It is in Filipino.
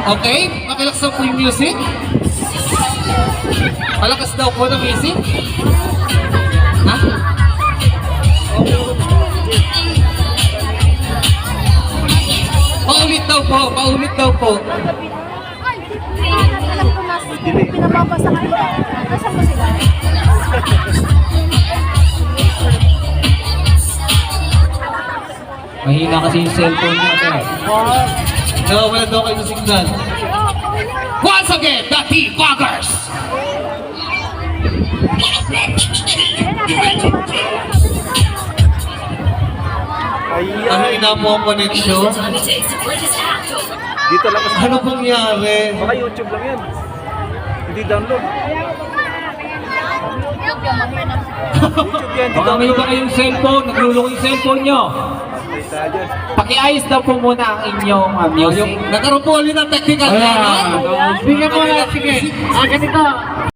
Okay? Makilakas daw po yung music. Malakas daw po ng music. Ha? Paulit daw po, paulit daw po. Alam ko na, pinapapasa ka nila. Nasaan mo sila? Mahina kasi yung cellphone niya, sir. Nawawala daw kayo ng signal. Once again, the T-Buggers! Ano ina po ang connection? Dito lang kasi. Ano pangyari? Baka YouTube lang yan. Hindi download. YouTube yan, hindi Baka may download. iba kayong cellphone, naglulong yung cellphone nyo. Patay tayo dyan. Pakiayos daw po muna ang inyong music. Nagkaroon po ulit ng technical error. Ayan. Bigyan mo na, sige. Ganito.